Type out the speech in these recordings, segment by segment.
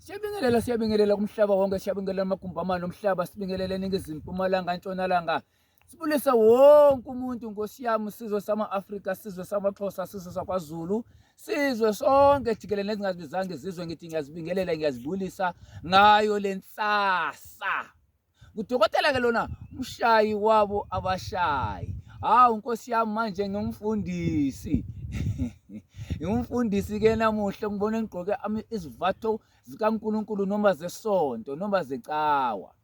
Siyabingelela kumhlaba wonke, siyabingelela amagumbamano omhlaba, sibingelele eNingizimu Mpumalanga, Ntshonalanga. Sibulise wonke umuntu Nkosi yami, sizwe sama-Afrika, sizwe samaXhosa, sizwe sakwaZulu, sizwe sonke jikelele nezingazibizanga izizwe. Ngithi ngiyazibingelela, ngiyazibulisa ngayo le nsasa. Kudokotela ke lona umshayi wabo abashayi. Hawu Nkosi yami, manje ngumfundisi. Ngumfundisi ke namuhla ngibona ngigqoke izivatho zikaNkulunkulu noma zesonto noma zecawa.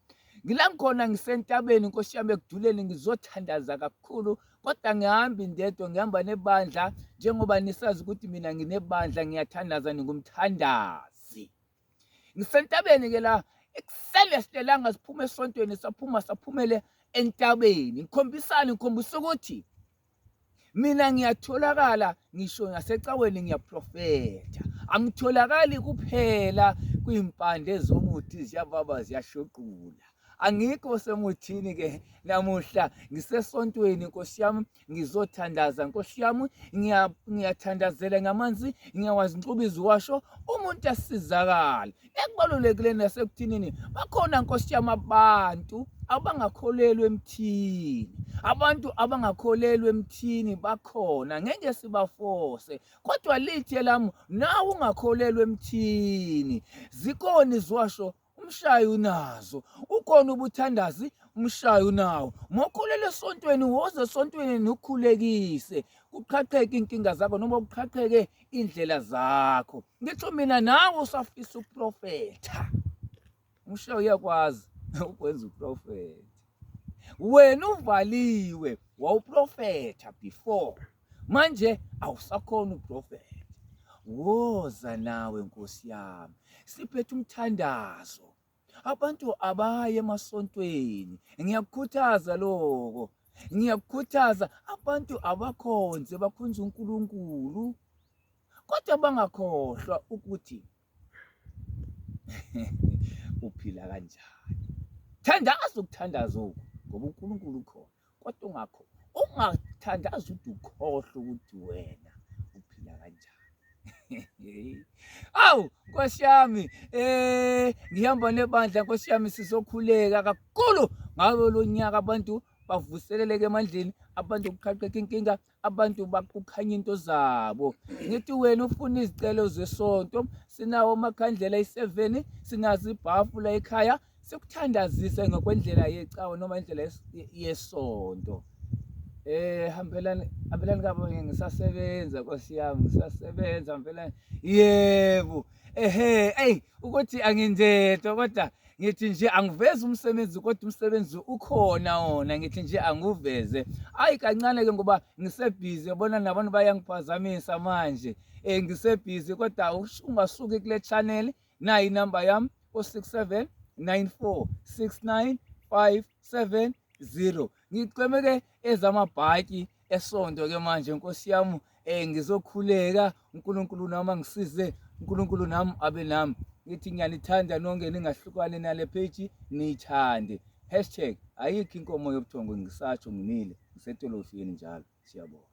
Ngila ngikhona ngisentabeni Nkosi yami ekuduleni ngizothandaza kakhulu, kodwa ngihambi ndedwa, ngihamba nebandla njengoba nisazi ukuthi mina nginebandla, ngiyathandaza, ngingumthandazi. Ngisentabeni ke la ekusele sihlelanga siphuma esontweni, saphumele entabeni. Ngikhombisa ukuthi mina ngiyatholakala ngisho ngasecaweni, ngiyaprofetha. Angitholakali kuphela kwimpande zomuthi ziyababa ziyashoqula. Angikho semuthini ke namuhla, ngisesontweni Nkosi yami, ngizothandaza Nkosi yami, ngiyathandazela ngamanzi, ngiyawazi ngixuba iziwasho umuntu asizakala. Ekubalulekile nasekuthinini bakhona Nkosi yami abantu abangakholelwa emthini. Abantu abangakholelwa emthini bakhona, ngeke sibafose, kodwa lithi lami nawe ungakholelwa emthini. Zikhona iziwasho umshayi unazo, ukhona ubuthandazi umshayi unawo. Mokholelwa esontweni, woze esontweni nukhulekise, kuqhaqheke inkinga zakho noma kuqhaqheke indlela zakho. Ngitsho mina nawe usafisa ukuprofetha, umshayi uyakwazi ukwenza uprofetha. Wena uvaliwe, wawuprofetha before, manje awusakhona uprofetha. Woza nawe Nkosi yami, siphethe umthandazo. Abantu abaye emasontweni, ngiyakukhuthaza lokho, ngiyakukhuthaza. Abantu abakhonze, bakhonza uNkulunkulu, kodwa bangakhohlwa ukuthi uphila kanjani. Thandaza ukuthandaza oku ngoba uNkulunkulu ukhona, kodwa ungathandazi ukuthi ukhohlwe ukuthi wena uphila kanjani. Awu Nkosi yami, ngihamba nebandla Nkosi yami, sizokhuleka kakhulu ngawo lo nyaka. Abantu bavuseleleke emandleni, abantu kuqhaqheka inkinga, abantu bakukhanya into zabo. Ngithi wena ufuna izicelo zesonto, sinawo amakhandlela ayi-7, sinazo ibhafu la ekhaya, sikuthandazise ngokwendlela yecawa noma indlela yesonto. Hambelani kabo, ngisasebenza Nkosi yami, ngisasebenza hambelani. Yebo, ukuthi angindedwa, kodwa ngithi nje angiveze umsebenzi, kodwa umsebenzi ukhona wona. Ngithi nje anguveze, hayi kancane ke ngoba ngisebhizi. Yabona nabantu bayangiphazamisa manje, ngisebhizi, kodwa ungasuki kule channel. Nayi inamba yami 067 94 69 570. Ngicemeke ezamabhaki esonto ke manje Nkosi yami, ngizokhuleka. uNkulunkulu nami angisize, uNkulunkulu nami abe nami. Ngithi ngiyanithanda nonke, ningahlukani nale page, niyithande. #ayikho inkomo yobuthongo, ngisatsho ngimile, ngisetolofini njalo. Siyabonga.